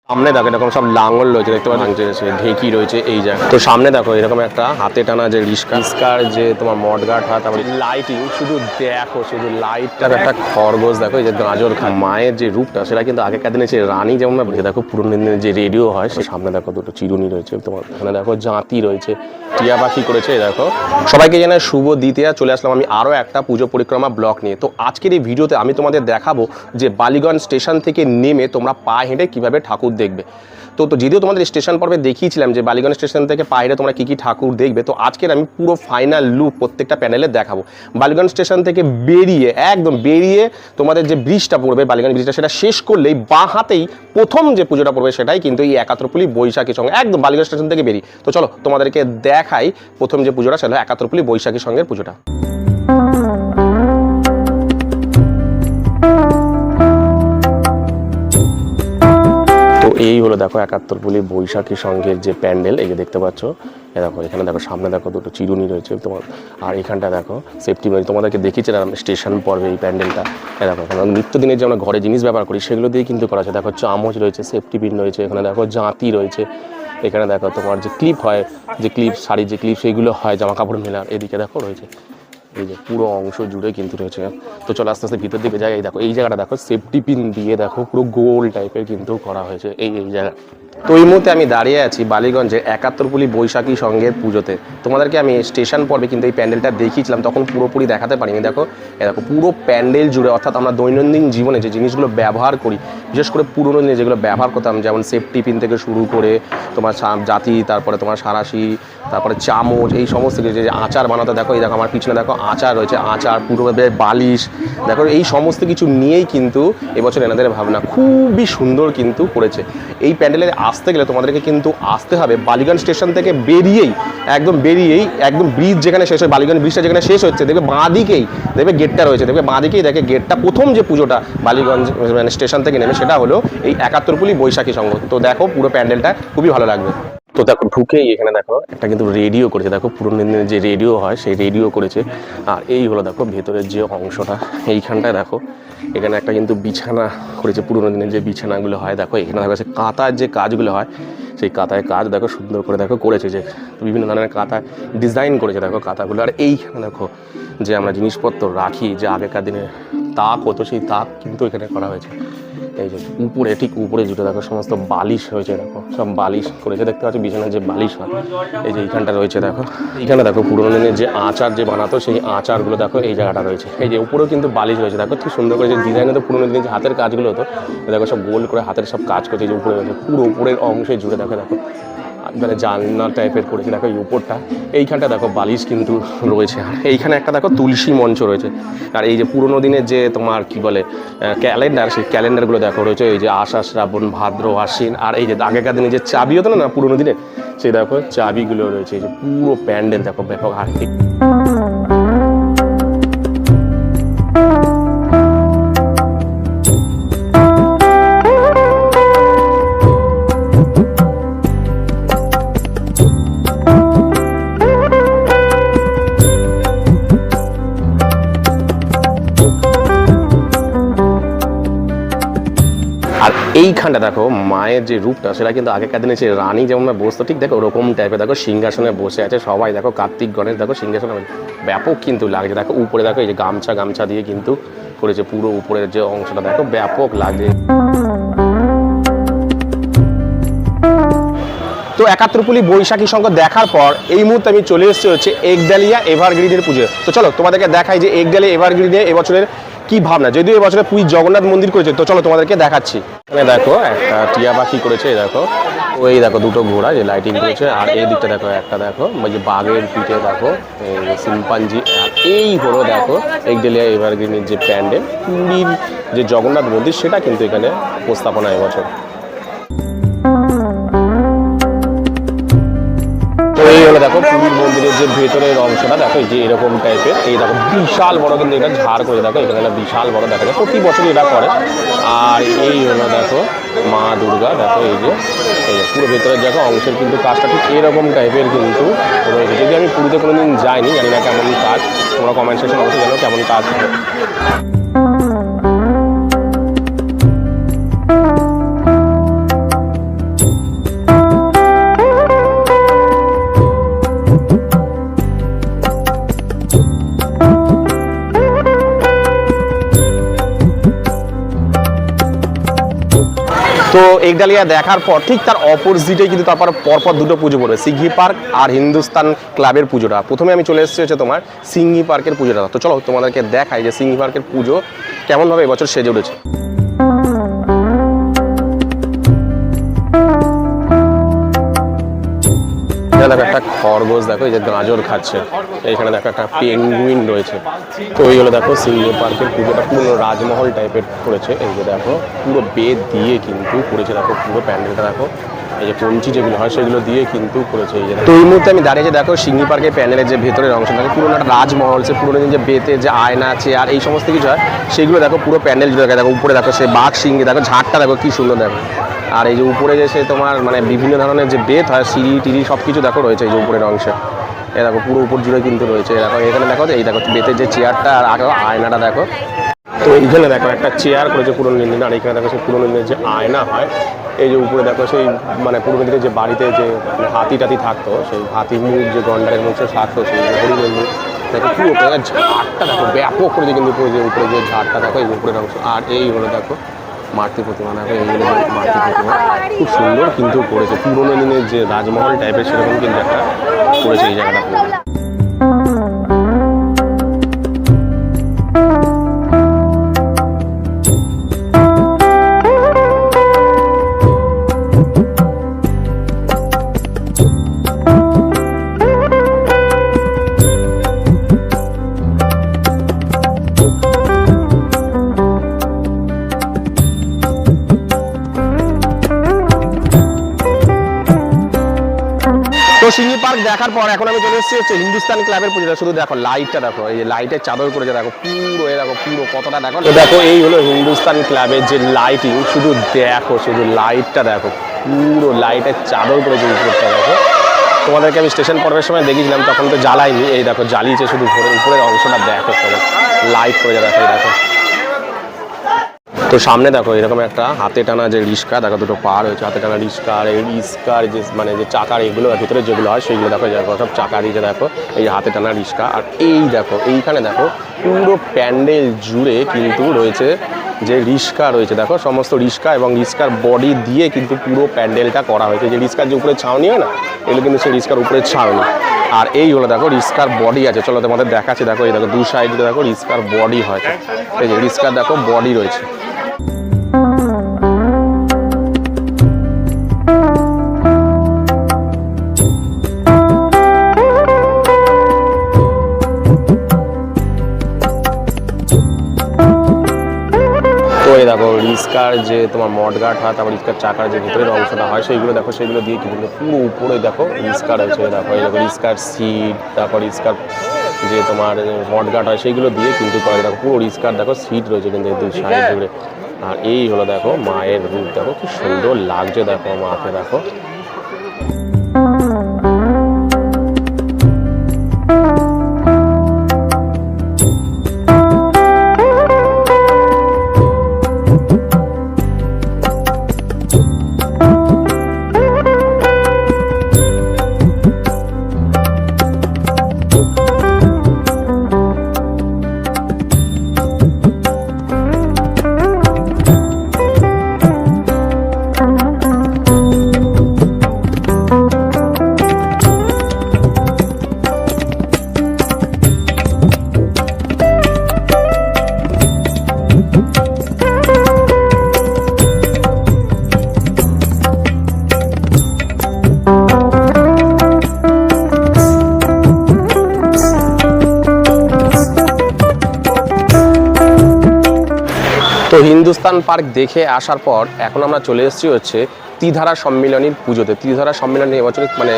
সামনে দেখো এরকম সব লাঙ্গল রয়েছে, দেখতে পাচ্ছি ঢেঁকি রয়েছে এই জায়গায়। তো সামনে দেখো এরকম একটা হাতে টানা যে রিস্কার যে তোমার মডগার্ড হয়, তারপরে লাইটিং, শুধু দেখো শুধু লাইটটার একটা খরগোশ দেখো, এই যে গাজর খায় মায়ের যে রূপটা সেটা কিন্তু আগেকার দিনে যে রানী যেমন দেখো পুরনো দিনে যে রেডিও হয়, সে সামনে দেখো দুটো চিরুনি রয়েছে, তোমার এখানে দেখো জাঁতি রয়েছে, টিয়া পাখি করেছে দেখো। সবাইকে জানাই শুভ দ্বিতীয়া। চলে আসলাম আমি আরও একটা পুজো পরিক্রমা ব্লগ নিয়ে। তো আজকের এই ভিডিওতে আমি তোমাদের দেখাবো যে বালিগঞ্জ স্টেশন থেকে নেমে তোমরা পা হেঁটে কীভাবে ঠাকুর দেখবে। তো যদিও তোমাদের স্টেশন পর্বে দেখিয়েছিলাম যে বালিগঞ্জ স্টেশন থেকে পা হেঁটে তোমরা কী কী ঠাকুর দেখবে, তো আজকের আমি পুরো ফাইনাল লুক প্রত্যেকটা প্যানেলে দেখাবো। বালিগঞ্জ স্টেশন থেকে বেরিয়ে একদম বেরিয়ে তোমাদের যে ব্রিজটা পড়বে বালিগঞ্জ ব্রিজটা, সেটা শেষ করলেই বাঁ হাতেই প্রথম যে পুজোটা পড়বে সেটাই কিন্তু এই একাত্তরপুলি বৈশাখীর সঙ্গে একদম বালিগঞ্জ স্টেশন থেকে বেরিয়ে। তো চলো তোমাদেরকে দেখাই প্রথম যে পুজোটা সেটা একাত্তরপুলি বৈশাখীর সঙ্গে পুজোটা। এই হলো দেখো একাত্তরপুলি বৈশাখী সঙ্গের যে প্যান্ডেল, এই যে দেখতে পাচ্ছ। দেখো এখানে দেখো সামনে দেখো দুটো চিরুনি রয়েছে তোমার, আর এখানটা দেখো সেফটি মেরে তোমাদেরকে দেখিয়েছিলাম স্টেশন পর্বে এই প্যান্ডেলটা। দেখো এখানে নিত্যদিনের যে আমরা ঘরে জিনিস ব্যবহার করি সেগুলো দিয়ে কিন্তু করা আছে। দেখো চামচ রয়েছে, সেফটি পিন রয়েছে, এখানে দেখো জাঁতি রয়েছে, এখানে দেখো তোমার যে ক্লিপ হয়, যে ক্লিপ শাড়ির যে ক্লিপ সেগুলো হয় জামা কাপড় মেলার, এদিকে দেখো রয়েছে এই যে পুরো অংশ জুড়ে কিন্তু রয়েছে। তো চলো আস্তে আস্তে ভিতর দিকে যাই। এই দেখো এই জায়গাটা দেখো সেফটি পিন দিয়ে দেখো পুরো গোল টাইপের কিন্তু করা হয়েছে এই জায়গা। তো এই মুহূর্তে আমি দাঁড়িয়ে আছি বালিগঞ্জের একাত্তরপুলি বৈশাখী সঙ্গের পুজোতে। তোমাদেরকে আমি স্টেশন পর্বে কিন্তু এই প্যান্ডেলটা দেখিয়েছিলাম, তখন পুরোপুরি দেখাতে পারিনি। দেখো দেখো পুরো প্যান্ডেল জুড়ে, অর্থাৎ আমরা দৈনন্দিন জীবনে যে জিনিসগুলো ব্যবহার করি, বিশেষ করে পুরোনো দিনে যেগুলো ব্যবহার করতাম, যেমন সেফটি পিন থেকে শুরু করে তোমার জাতি, তারপরে তোমার সারাশি, তারপরে চামচ, এই সমস্ত কিছু যে আচার বানাতে দেখো, এই দেখো আমার পিছনে দেখো আচার রয়েছে, আচার পুরো বালিশ দেখো, এই সমস্ত কিছু নিয়েই কিন্তু এবছর এনাদের ভাবনা খুবই সুন্দর কিন্তু করেছে। এই প্যান্ডেলে আসতে গেলে তোমাদেরকে কিন্তু আসতে হবে বালিগঞ্জ স্টেশন থেকে বেরিয়েই একদম ব্রিজ যেখানে শেষ হয়, বালিগঞ্জ ব্রিজটা যেখানে শেষ হচ্ছে, দেখবে বাঁ দিকেই দেখবে গেটটা রয়েছে, দেখবে বাঁ দিকেই দেখে গেটটা। প্রথম যে পুজোটা বালিগঞ্জ মানে স্টেশন থেকে নেমে সেটা হলো এই একাত্তরপুলি বৈশাখী সংঘ। তো দেখো পুরো প্যান্ডেলটা খুবই ভালো লাগবে। তো দেখো ঢুকেই এখানে দেখো একটা কিন্তু রেডিও করেছে, দেখো পুরোনো দিনের যে রেডিও হয় সেই রেডিও করেছে। আর এই হলো দেখো ভেতরের যে অংশটা, এইখানটায় দেখো এখানে একটা কিন্তু বিছানা করেছে, পুরোনো দিনের যে বিছানাগুলো হয় দেখো, এখানে দেখো কাঁথার যে কাজগুলো হয় সেই কাঁথায় কাজ দেখো সুন্দর করে দেখো করেছে, যে বিভিন্ন ধরনের কাঁথা ডিজাইন করেছে দেখো কাঁথাগুলো। আর এইখানে দেখো যে আমরা জিনিসপত্র রাখি, যে আগেকার দিনে তাক হতো সেই তাক কিন্তু এখানে করা হয়েছে। এই যে উপরে ঠিক উপরে জুটে দেখো সমস্ত বালিশ হয়েছে, দেখো সব বালিশ করেছে, দেখতে পাচ্ছ বিছানার যে বালিশ হয় এই যে এইখানটা রয়েছে। দেখো এইখানে দেখো পুরোনো দিনের যে আচার যে বানাতো সেই আচারগুলো দেখো এই জায়গাটা রয়েছে। এই যে উপরেও কিন্তু বালিশ রয়েছে, দেখো ঠিক সুন্দর করে যে ডিজাইন হতো পুরোনো দিনের যে হাতের কাজগুলো হতো, দেখো সব গোল করে হাতের সব কাজ করছে। যে উপরে রয়েছে পুরো উপরের অংশে জুড়ে দেখো মানে জানলা টাইপের করেছে দেখো এই উপরটা, এইখানটা দেখো বালিশ কিন্তু রয়েছে। আর এইখানে একটা দেখো তুলসী মঞ্চ রয়েছে। আর এই যে পুরোনো দিনের যে তোমার কি বলে ক্যালেন্ডার, সেই ক্যালেন্ডারগুলো দেখো রয়েছে, এই যে আষাঢ় শ্রাবণ ভাদ্র আশ্বিন। আর এই যে আগেকার দিনে যে চাবি হতো না পুরোনো দিনে, সেই দেখো চাবিগুলো রয়েছে। এই যে পুরো প্যান্ডেল দেখো ব্যাপক হারে। আর এইখানটা দেখো মায়ের যে রূপটা সেটা কিন্তু আগেকার দিনে যে রানী যেমন বসতো ঠিক দেখো ওরকম টাইপের দেখো সিংহাসনে বসে আছে সবাই। দেখো কার্তিক গণেশ দেখো সিংহাসনে ব্যাপক কিন্তু লাগছে। দেখো উপরে দেখো এই যে গামছা দিয়ে কিন্তু করেছে, পুরো উপরের যে অংশটা দেখো ব্যাপক লাগে। তো একাত্তরপুলি বৈশাখী সংঘ দেখার পর এই মুহূর্তে আমি চলে এসেছি হচ্ছে একডালিয়া এভারগ্রিনের পুজো। তো চলো তোমাদেরকে দেখাই যে একডালিয়া এভারগ্রিনে এবছরের কি ভাবনা, যদিও এবছরে পুরী জগন্নাথ মন্দির করেছে। তো চলো তোমাদেরকে দেখাচ্ছি। এখানে দেখো একটা টিয়া পাখি করেছে, দেখো ওই দেখো দুটো ঘোড়া যে লাইটিং করেছে। আর এই দিকটা দেখো একটা দেখো ওই যে বাঘের পিঠে দেখো শিম্পাঞ্জি। আর এই হলো দেখো একডালিয়া এভারগ্রিনের যে প্যান্ডেল, পুরীর যে জগন্নাথ মন্দির সেটা কিন্তু এখানে উপস্থাপনা এবছর। তো এই হলো দেখো পুরীর মন্দিরের যে ভেতরের অংশটা দেখো, এই যে এরকম টাইপের, এই দেখো বিশাল বড় কিন্তু এটা ঝাড় করে দেখো, এখানে একটা বিশাল বড় দেখা যায়, প্রতি বছরই এটা করে। আর এই হলো দেখো মা দুর্গা, দেখো এই যে পুরো ভেতরের দেখো অংশের কিন্তু কাজটা ঠিক এরকম টাইপের কিন্তু রয়েছে। যদি আমি পুরীতে কোনোদিন যাইনি, জানি না কেমন কাজ, তোমরা কমেন্ট সেকশন অবশ্যই জানো কেমন কাজ। একডালিয়া দেখার পর ঠিক তার অপোজিটে কিন্তু তারপর পরপর দুটো পুজো পড়বে, সিংহি পার্ক আর হিন্দুস্তান ক্লাবের পুজোটা। প্রথমে আমি চলে এসেছি হচ্ছে তোমার সিংহি পার্কের পুজোটা। তো চলো তোমাদেরকে দেখাই যে সিংহি পার্কের পুজো কেমনভাবে এবছর সেজে উঠেছে। দেখো একটা খরগোশ, দেখো এই যে গাজর খাচ্ছে, এইখানে দেখো একটা পেঙ্গুইন রয়েছে। তো এইগুলো দেখো সিংহি পার্কের পুজোটা পুরো রাজমহল টাইপের করেছে। এই যে দেখো পুরো বেদ দিয়ে কিন্তু করেছে, দেখো পুরো প্যান্ডেলটা দেখো, এই যে কঞ্চি যেগুলো হয় সেগুলো দিয়ে কিন্তু করেছে। এই যে তো এই মুহূর্তে আমি দাঁড়িয়েছি দেখো সিংহি পার্কের প্যান্ডেলের যে ভেতরের অংশ থাকে, পুরোনো একটা রাজমহল, সে পুরোনো যে বেতের যে আয়না আছে আর এই সমস্ত কিছু হয় সেগুলো দেখো পুরো প্যান্ডেল জুড়ে দেখো। উপরে দেখো সে বাঘ সিংহি, দেখো ঝাড়টা দেখো কি সুন্দর দেখো। আর এই যে উপরে যে সে তোমার মানে বিভিন্ন ধরনের যে বেত হয়, সিঁড়ি টিড়ি সব কিছু দেখো রয়েছে এই যে উপরের অংশে। এ দেখো পুরো উপর জুড়ে কিন্তু রয়েছে। দেখো এখানে দেখো এই দেখো বেতের যে চেয়ারটা আর আগে আয়নাটা দেখো। তো এইখানে দেখো একটা চেয়ার করেছে পুরনো দিনের, আর এখানে দেখো সেই পুরনো দিনের যে আয়না হয়। এই যে উপরে দেখো সেই মানে পুরনো দিনের যে বাড়িতে যে হাতি টাতি থাকতো, সেই হাতির মুখ যে গন্ডারের মুখ সে থাকতো, সেই হরিণের মুখ দেখো। পুরো ঝাড়টা দেখো ব্যাপক করেছে কিন্তু উপরে যে ঝাড়টা দেখো এই উপরের অংশ। আর এই হলো দেখো মাতৃ প্রতিমা, দেখো এইগুলো মাতৃ প্রতিমা খুব সুন্দর কিন্তু করেছে, পুরোনো দিনের যে রাজমহল টাইপের সেরকম কিন্তু একটা করেছে এই জায়গাটা। তো সিংহি পার্ক দেখার পর এখন আমি চলে এসেছি হচ্ছে হিন্দুস্তান ক্লাবের পুজোটা। শুধু দেখো লাইটটা দেখো, এই যে লাইটের চাদর করেছে দেখো পুরো, এই দেখো পুরো কতটা দেখো। তো দেখো এই হলো হিন্দুস্তান ক্লাবের যে লাইটিং, শুধু দেখো শুধু লাইটটা দেখো, পুরো লাইটের চাদর করেছে উপরটা দেখো। তোমাদেরকে আমি স্টেশন পর্বের সময় দেখেছিলাম, তখন তো জ্বালাইনি, এই দেখো জ্বালিয়েছে শুধু উপরের অংশটা দেখো, লাইট করেছে দেখো। এই দেখো তো সামনে দেখো এরকম একটা হাতে টানা যে রিস্কা দেখো, দুটো পা রয়েছে হাতে টানা রিস্কা। আর এই রিস্কার যে মানে যে চাকার এগুলো ভিতরে যেগুলো হয় সেগুলো দেখো, দেখো সব চাকা দিয়েছে দেখো, এই যে হাতে টানা রিস্কা। আর এই দেখো এইখানে দেখো পুরো প্যান্ডেল জুড়ে কিন্তু রয়েছে যে রিস্কা রয়েছে দেখো, সমস্ত রিস্কা এবং রিস্কার বডি দিয়ে কিন্তু পুরো প্যান্ডেলটা করা হয়েছে। যে রিস্কার যে উপরে ছাউনি হয় না, এগুলো কিন্তু সেই রিস্কার উপরে ছাউনি। আর এই হলো দেখো রিস্কার বডি আছে, চলো তোমাদের দেখাচ্ছি। দেখো এই দেখো দু সাইডে দেখো রিস্কার বডি হয়, এই যে রিস্কার দেখো বডি রয়েছে। তো এই দেখো রিস্কার যে তোমার মডগার্ড হয়, তারপর রিস্কার চাকার যে ভিতরের অংশটা হয় সেইগুলো দেখো, সেইগুলো দিয়ে কিন্তু পুরো উপরে দেখো রিস্কার রয়েছে। দেখো এই দেখো রিস্কার সিট, তারপর রিস্কার যে তোমার মডগার্ড হয় সেইগুলো দিয়ে কিন্তু করে দেখো পুরো রিস্কার দেখো সিট রয়েছে কিন্তু দুই সাইড জুড়ে। আর এই হলো দেখো মায়ের রূপ, দেখো খুব সুন্দর লাগছে দেখো মাকে দেখো। তো হিন্দুস্তান পার্ক দেখে আসার পর এখন আমরা চলে এসেছি হচ্ছে ত্রিধারা সম্মিলনীর পুজোতে। ত্রিধারা সম্মিলনী এবছর মানে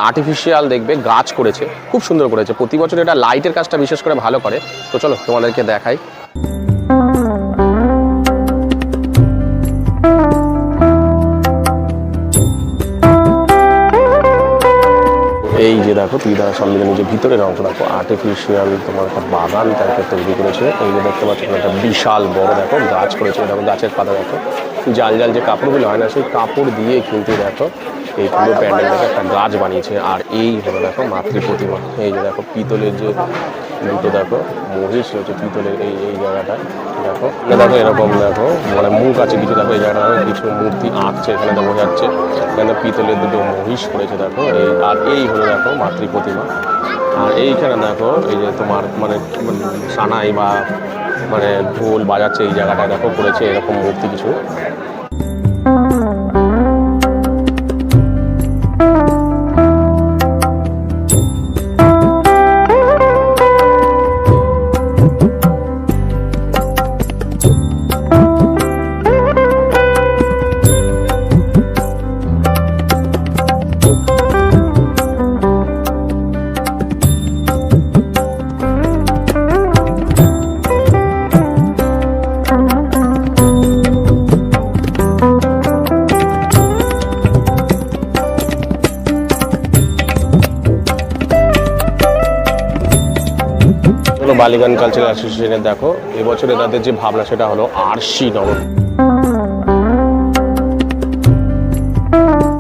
আর্টিফিশিয়াল দেখবে গাছ করেছে, খুব সুন্দর করেছে। প্রতি বছর এটা লাইটের কাজটা বিশেষ করে ভালো করে। তো চলো তোমাদেরকে দেখাই। এই যে দেখো ত্রিধারা সম্মিলনী যে ভিতরের অংশ দেখো, আর্টিফিশিয়াল তোমার একটা বাগান টাইপের তৈরি করেছে। এই যে দেখতে পাচ্ছ একটা বিশাল বড় দেখো গাছ করেছে, দেখো গাছের পাতা দেখো, জাল জাল যে কাপড়গুলো হয় না সেই কাপড় দিয়ে কিন্তু দেখো এই পুরো প্যান্ডেল দেখো একটা গাছ বানিয়েছে। আর এই হলো দেখো মাতৃ প্রতিমা, এই যে দেখো পিতলের যে দুটো দেখো মহিষ রয়েছে পিতলের এই জায়গাটা দেখো, দেখো এরকম দেখো মানে মুখ আছে কিছু, দেখো এই জায়গাটা কিছু মূর্তি আঁকছে এখানে দেখা যাচ্ছে, এখানে পিতলের দুটো মহিষ করেছে দেখো। আর এই হলো দেখো মাতৃ প্রতিমা। আর এইখানে দেখো এই যে তোমার মানে সানাই বা মানে ঢোল বাজাচ্ছে এই জায়গাটায় দেখো করেছে এরকম মূর্তি কিছু। বালিগঞ্জ কালচারাল অ্যাসোসিয়েশনের দেখো এবছর এদের যে ভাবনা সেটা হলো আরশি নগর।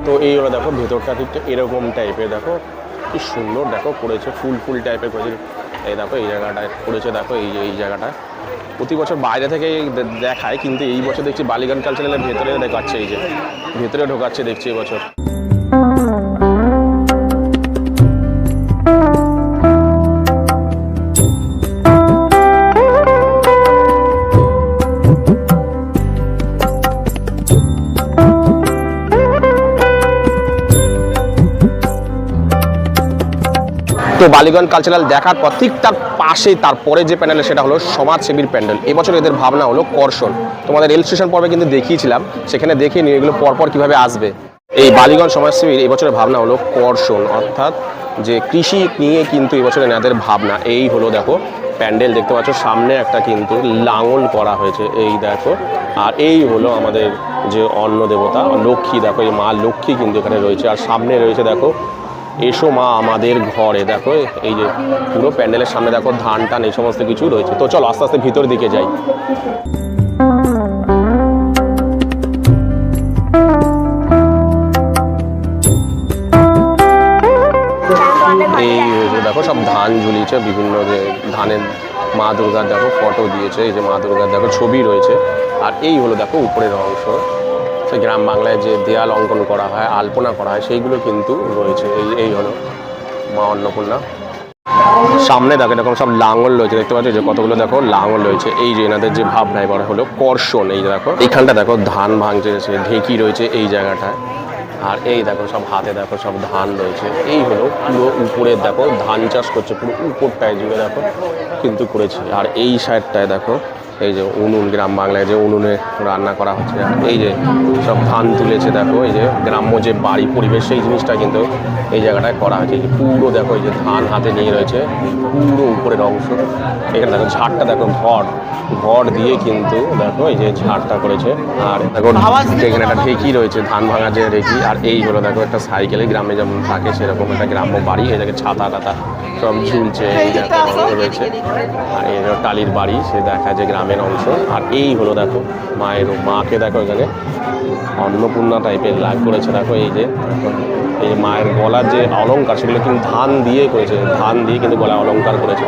তো এই হলো দেখো ভেতরটা ঠিক এরকম টাইপের দেখো কি সুন্দর দেখো করেছে, ফুল টাইপের করেছে। এই দেখো এই জায়গাটায় করেছে দেখো এই জায়গাটা প্রতি বছর বাইরে থেকে দেখায়, কিন্তু এই বছর দেখছি বালিগঞ্জ কালচারালের ভেতরে দেখাচ্ছে, এই যে ভেতরে ঢোকাচ্ছে দেখছি এবছর। তো বালিগঞ্জ কালচারাল দেখার পর ঠিক তার পাশেই তারপরে যে প্যান্ডেল সেটা হলো সমাজসেবীর প্যান্ডেল। এবছর এদের ভাবনা হলো কর্ষণ। তোমাদের রেল স্টেশন পর্বে কিন্তু দেখিয়েছিলাম, সেখানে দেখিয়ে নিয়ে এগুলো পরপর কীভাবে আসবে। এই বালিগঞ্জ সমাজসেবীর এবছরের ভাবনা হলো কর্ষণ, অর্থাৎ যে কৃষি নিয়ে কিন্তু এবছরে এনাদের ভাবনা। এই হলো দেখো প্যান্ডেল দেখতে পাচ্ছ, সামনে একটা কিন্তু লাঙল করা হয়েছে এই দেখো। আর এই হলো আমাদের যে অন্ন দেবতা লক্ষ্মী, দেখো এই মা লক্ষ্মী কিন্তু এখানে রয়েছে। আর সামনে রয়েছে দেখো এসো মা আমাদের ঘরে, দেখো এই যে পুরো প্যান্ডেলের সামনে দেখো ধান টান এই সমস্ত কিছু রয়েছে। তো চলো আস্তে আস্তে ভিতর দিকে যাই। এই দেখো সব ধান ঝুলিয়েছে, বিভিন্ন যে ধানের মা দুর্গার দেখো ফটো দিয়েছে, এই যে মা দুর্গার দেখো ছবি রয়েছে। আর এই হলো দেখো উপরের অংশ, গ্রাম বাংলায় যে দেয়াল অঙ্কন করা হয় আলপনা করা হয় সেইগুলো কিন্তু রয়েছে। এই হলো মা অন্নপূর্ণা। সামনে দেখো এরকম সব লাঙল রয়েছে, দেখতে পাচ্ছ যে কতগুলো দেখো লাঙল রয়েছে। এই যে এনাদের যে ভাবনা এবার হলো কর্ষণ। এই দেখো এইখানটা দেখো ধান ভাঙছে, ঢেঁকি রয়েছে এই জায়গাটায়। আর এই দেখো সব হাতে দেখো সব ধান রয়েছে। এই হলো পুরো উপরে দেখো ধান চাষ করছে, পুরো উপরটায় জুড়ে দেখো কিন্তু করেছে। আর এই সাইডটায় দেখো এই যে উনুন, গ্রাম বাংলায় যে উনুনে রান্না করা হচ্ছে। এই যে সব ধান তুলেছে দেখো, এই যে গ্রাম্য যে বাড়ি পরিবেশ সেই জিনিসটা কিন্তু এই জায়গাটায় করা হয়েছে। এই যে পুরো দেখো এই যে ধান হাতে নিয়ে রয়েছে পুরো উপরের অংশ। এখানে দেখো ঝাড়টা দেখো ঘর দিয়ে কিন্তু দেখো এই যে ঝাড়টা করেছে। আর দেখো এখানে একটা ঢেঁকি রয়েছে, ধান ভাঙা যে ঢেঁকি। আর এই হলো দেখো একটা সাইকেলে গ্রামে যেমন থাকে সেরকম একটা গ্রাম্য বাড়ি। এই দেখে ছাতা টাতা সব ঝুলছে, এই দেখো অংশ রয়েছে। আর এই হলো টালির বাড়ি, সে দেখা যায় গ্রামের অংশ। আর এই হলো দেখো মাকে দেখো এখানে অন্নপূর্ণা টাইপের লাগ করেছে দেখো। এই যে মায়ের গলার যে অলংকার সেগুলো কিন্তু ধান দিয়ে করেছে, ধান দিয়ে কিন্তু গলায় অলংকার করেছে।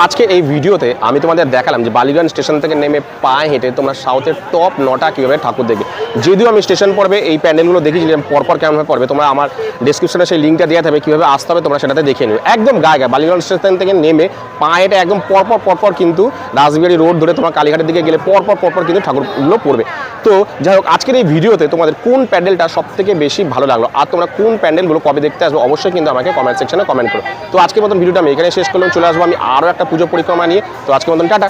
আজকে এই ভিডিওতে আমি তোমাদের দেখালাম যে বালিগঞ্জ স্টেশন থেকে নেমে পায়ে হেঁটে তোমরা সাউথের টপ 9টা কীভাবে ঠাকুর দেখবে। যদিও আমি স্টেশন পর্বে এই প্যান্ডেলগুলো দেখেছিলাম পরপর কেমনভাবে পড়বে, তোমরা আমার ডিসক্রিপশনে সেই লিঙ্কটা দেওয়া থাকবে, কীভাবে আসতে হবে তোমরা সেটাতে দেখে নিও। একদম গায়ে বালিগঞ্জ স্টেশন থেকে নেমে পায়ে হেঁটে একদম পরপর কিন্তু রাসবিহারী রোড ধরে তোমরা কালীঘাটের দিকে গেলে পরপর কিন্তু ঠাকুরগুলো পড়বে। তো যাই হোক আজকের এই ভিডিওতে তোমাদের কোন প্যান্ডেলটা সবথেকে বেশি ভালো লাগলো আর তোমরা কোন প্যান্ডেলগুলো কবে দেখতে আসবে অবশ্যই কিন্তু আমাকে কমেন্ট সেকশনে কমেন্ট করো। তো আজকের মতন ভিডিওটা আমি এখানে শেষ করলাম, চলে আসবো আমি আরও একটা পুজো পরিক্রমা নিয়ে। তো আজকের মতন টাটা।